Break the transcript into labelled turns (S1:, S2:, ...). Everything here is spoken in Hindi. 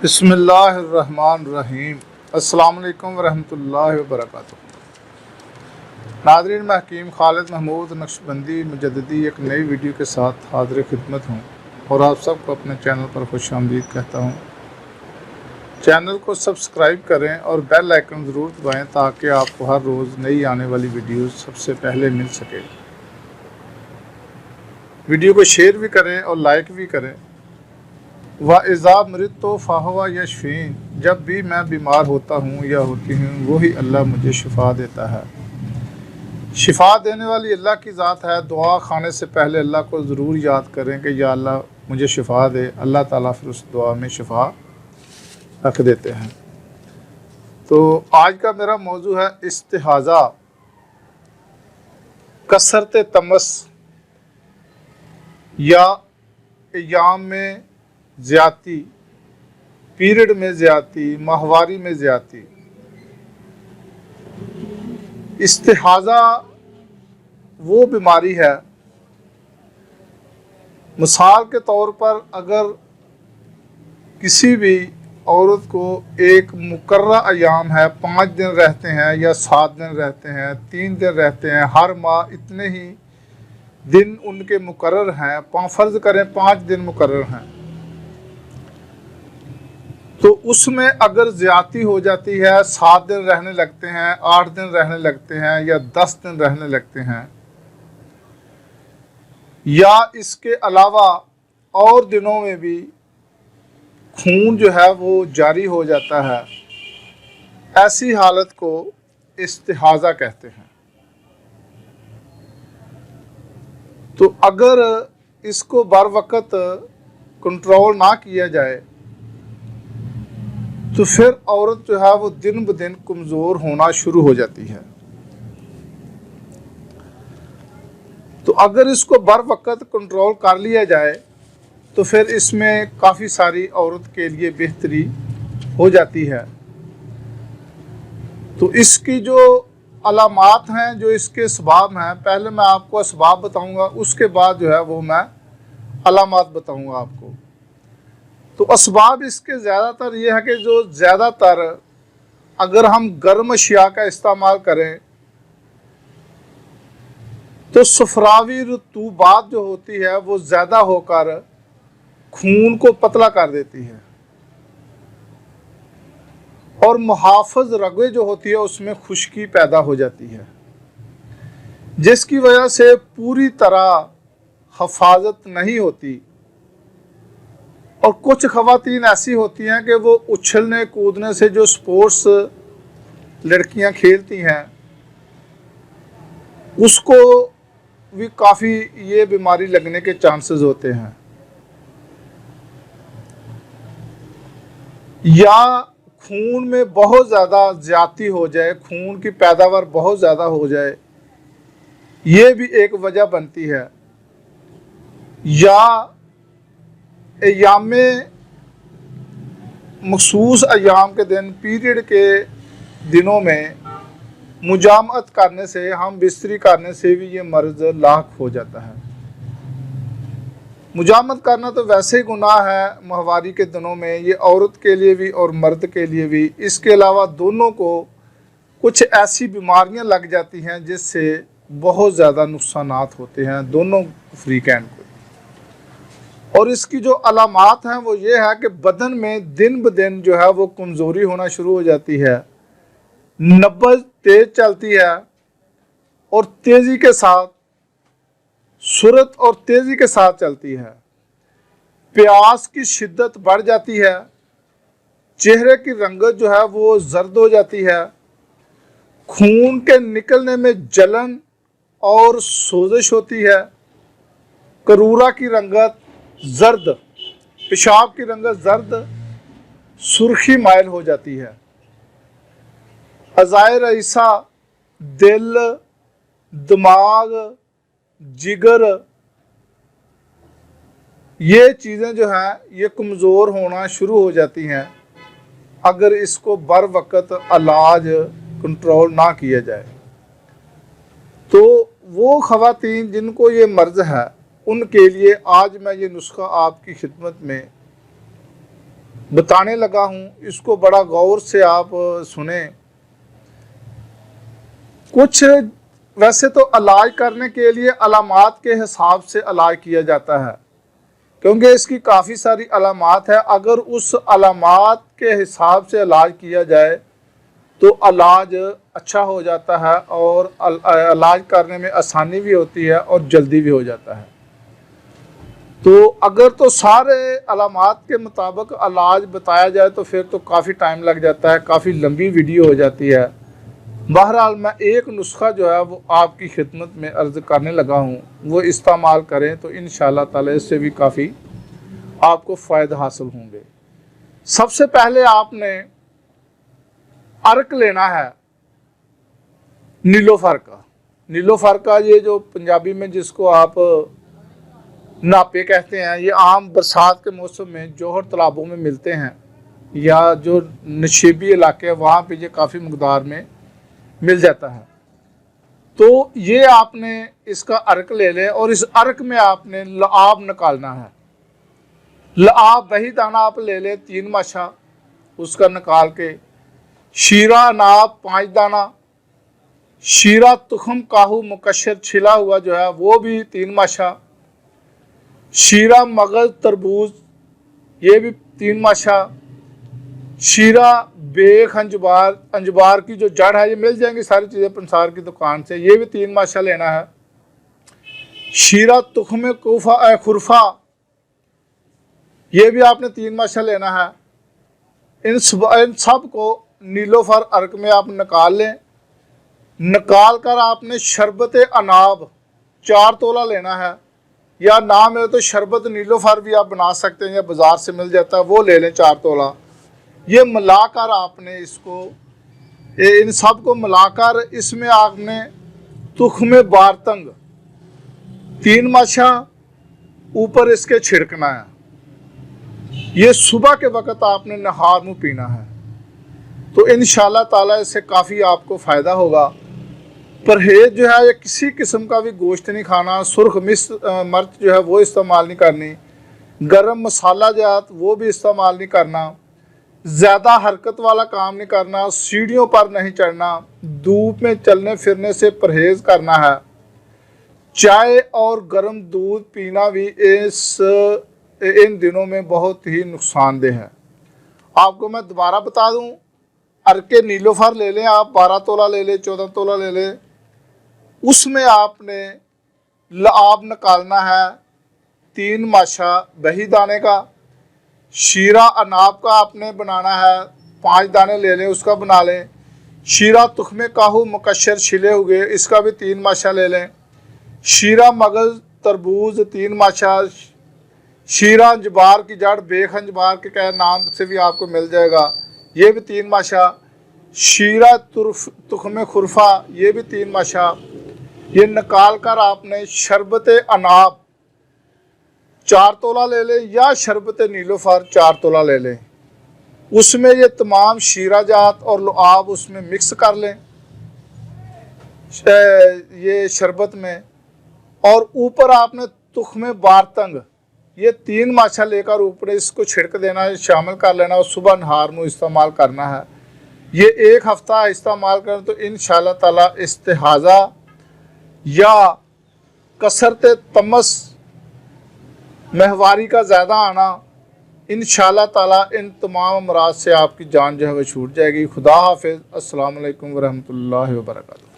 S1: बिस्मिल्लाहिर्रहमानिर्रहीम। अस्सलाम वालेकुम वरहमतुल्लाहि वबरकातुहू। नाज़रीन, मैं हकीम खालिद महमूद नक्शबंदी मुजद्दिदी एक नई वीडियो के साथ हाज़िर खिदमत हूँ और आप सबको अपने चैनल पर खुश आमदीद कहता हूँ। चैनल को सब्सक्राइब करें और बेल आइकन ज़रूर दबाएँ ताकि आपको हर रोज़ नई आने वाली वीडियोज़ सबसे पहले मिल सके। वीडियो को शेयर भी करें और लाइक भी करें। व इज़ा मरिदतु फ़हुव यशफ़ीन, जब भी मैं बीमार होता हूँ या होती हूँ वही अल्लाह मुझे शिफ़ा देता है। शिफ़ा देने वाली अल्लाह की ज़ात है। दुआ खाने से पहले अल्लाह को ज़रूर याद करें कि या अल्लाह मुझे शिफ़ा दे। अल्लाह ताला फिर उस दुआ में शिफ़ा रख देते हैं। तो आज का मेरा मौजू है इस्तिहाज़ा, कसरत तमस या अय्याम में ज़्यादती, पीरियड में ज़्यादती, माहवारी में ज़्यादती। इस्तिहाज़ा वो बीमारी है, मिसाल के तौर पर अगर किसी भी औरत को एक मुकर्रर अय्याम है, 5 दिन रहते हैं या 7 दिन रहते हैं, 3 दिन रहते हैं, हर माह इतने ही दिन उनके मुकर्रर हैं, फ़र्ज़ करें 5 दिन मुकर्रर हैं, तो उसमें अगर ज़्यादती हो जाती है, 7 दिन रहने लगते हैं, 8 दिन रहने लगते हैं या 10 दिन रहने लगते हैं, या इसके अलावा और दिनों में भी खून जो है वो जारी हो जाता है, ऐसी हालत को इस्तिहाज़ा कहते हैं। तो अगर इसको बर वक़्त कंट्रोल ना किया जाए तो फिर औरत जो है वो दिन ब दिन कमज़ोर होना शुरू हो जाती है। तो अगर इसको बर वक़्त कंट्रोल कर लिया जाए तो फिर इसमें काफ़ी सारी औरत के लिए बेहतरी हो जाती है। तो इसकी जो अलामात हैं, जो इसके असबाब हैं, पहले मैं आपको असबाब बताऊंगा, उसके बाद जो है वो मैं अलामात बताऊंगा आपको। तो असबाब इसके ज़्यादातर ये है कि जो ज़्यादातर अगर हम गर्म अशिया का इस्तेमाल करें तो सफ़रावी रतूबात जो होती है वो ज़्यादा होकर खून को पतला कर देती है और मुहाफ़िज़ रगें जो होती है उसमें खुश्की पैदा हो जाती है, जिसकी वजह से पूरी तरह हफाजत नहीं होती। और कुछ ख़वातीन ऐसी होती हैं कि वो उछलने कूदने से, जो स्पोर्ट्स लड़कियां खेलती हैं, उसको भी काफ़ी ये बीमारी लगने के चांसेस होते हैं। या खून में बहुत ज़्यादा ज़्यादती हो जाए, खून की पैदावार बहुत ज़्यादा हो जाए, ये भी एक वजह बनती है। या अय्याम मखसूस अय्याम के दिन, पीरियड के दिनों में मुजामत करने से, हम बिस्तरी करने से भी ये मर्ज़ लाक हो जाता है। मुजामत करना तो वैसे ही गुनाह है माहवारी के दिनों में, ये औरत के लिए भी और मर्द के लिए भी। इसके अलावा दोनों को कुछ ऐसी बीमारियां लग जाती हैं जिससे बहुत ज़्यादा नुकसानात होते हैं दोनों फ्रीकैन को। और इसकी जो अलामात हैं वो ये है कि बदन में दिन ब दिन जो है वो कमज़ोरी होना शुरू हो जाती है, नब्ज़ तेज़ चलती है और तेज़ी के साथ सूरत और तेज़ी के साथ चलती है, प्यास की शिद्दत बढ़ जाती है, चेहरे की रंगत जो है वो जर्द हो जाती है, खून के निकलने में जलन और सोजिश होती है, करूरा की रंगत जर्द, पेशाब की रंगत जर्द, सुर्खी माइल हो जाती है, अज़ाए रईसा, दिल, दिमाग, जिगर, ये चीज़ें जो हैं ये कमज़ोर होना शुरू हो जाती हैं अगर इसको बर वक़्त इलाज कंट्रोल ना किया जाए। तो वो ख़वातीन जिनको ये मर्ज़ है उनके लिए आज मैं ये नुस्खा आपकी खिदमत में बताने लगा हूँ, इसको बड़ा गौर से आप सुने। कुछ वैसे तो इलाज करने के लिए अलामात के हिसाब से इलाज किया जाता है, क्योंकि इसकी काफ़ी सारी अलामात है। अगर उस अलामात के हिसाब से इलाज किया जाए तो इलाज अच्छा हो जाता है और इलाज करने में आसानी भी होती है और जल्दी भी हो जाता है। तो अगर तो सारे अलामात के मुताबिक इलाज बताया जाए तो फिर तो काफ़ी टाइम लग जाता है, काफ़ी लंबी वीडियो हो जाती है। बहरहाल मैं एक नुस्खा जो है वो आपकी खिदमत में अर्ज़ करने लगा हूँ, वो इस्तेमाल करें तो इंशाअल्लाह ताला इससे भी काफ़ी आपको फ़ायदा हासिल होंगे। सबसे पहले आपने अर्क लेना है नीलोफर का। नीलोफर का ये जो पंजाबी में जिसको आप नापे कहते हैं, ये आम बरसात के मौसम में जोहर तालाबों में मिलते हैं या जो नशीबी इलाके हैं वहाँ पे ये काफ़ी मकदार में मिल जाता है। तो ये आपने इसका अर्क ले लें और इस अर्क में आपने लआब निकालना है। लआब वही दाना आप ले लें 3 माशा, उसका निकाल के। शीरा अनाब 5 दाना, शीरा तुखम काहू मुकशर छिला हुआ जो है वो भी 3 माशा, शीरा मगज तरबूज ये भी 3 माशा, शीरा बेख अंजबार, अंजबार की जो जड़ है ये मिल जाएंगी सारी चीज़ें पंसार की दुकान से, ये भी 3 माशा लेना है। शीरा तुखम खुरफा ये भी आपने 3 माशा लेना है। इन सब को नीलोफर अर्क में आप निकाल लें। निकाल कर आपने शरबत अनाब 4 तोला लेना है, या ना मिले तो शरबत नीलोफर भी आप बना सकते हैं या बाज़ार से मिल जाता है, वो ले लें 4 तोला। ये मिलाकर आपने इसको इन सब को मिलाकर इसमें आपने तुख्म बारतंग 3 माशा ऊपर इसके छिड़कना है। ये सुबह के वक़्त आपने नहार मुँह पीना है, तो इंशाअल्लाह ताला इससे काफ़ी आपको फ़ायदा होगा। परहेज जो है ये किसी किस्म का भी गोश्त नहीं खाना, सुर्ख मिर्च जो है वो इस्तेमाल नहीं करनी, गरम मसाला जात वो भी इस्तेमाल नहीं करना, ज़्यादा हरकत वाला काम नहीं करना, सीढ़ियों पर नहीं चढ़ना, धूप में चलने फिरने से परहेज़ करना है। चाय और गर्म दूध पीना भी इन दिनों में बहुत ही नुकसानदेह है। आपको मैं दोबारा बता दूं, अर्के नीलोफर ले लें आप, 12 तोला ले लें, 14 तोला ले लें। उसमें आपने लआब निकालना है 3 माशा बही दाने का। शीरा अनाब का आपने बनाना है 5 दाने ले लें, उसका बना लें। शीरा तुख्मे काहू मुकशर छिले हुए, इसका भी 3 माशा ले लें। शीरा मगज़ तरबूज 3 माशा। शीरा अंजबार की जड़ बेख अंजबार के क्या नाम से भी आपको मिल जाएगा, ये भी 3 माशा। शीरा तुख्मे खुरफा ये भी 3 माशा। ये निकाल कर आपने शरबत अनाब 4 तोला ले लें या शरबत नीलोफर 4 तोला ले लें। उसमें ये तमाम शीरा जात और लुआब उसमें मिक्स कर लें ये शरबत में, और ऊपर आपने तुख्मे बारतंग ये 3 माशा लेकर ऊपर इसको छिड़क देना है, शामिल कर लेना और सुबह नहार मुँह इस्तेमाल करना है। ये 1 हफ़्ता इस्तेमाल करें तो इंशाअल्लाह ताला इस्तिहाज़ा या कसरत तमस महवारी का ज़्यादा आना, इंशाअल्लाह ताला इन तमाम अमराज से आपकी जान जो है वह छूट जाएगी। खुदा हाफिज़। अस्सलाम वालेकुम वरहमतुल्लाहि वबरकातुहू।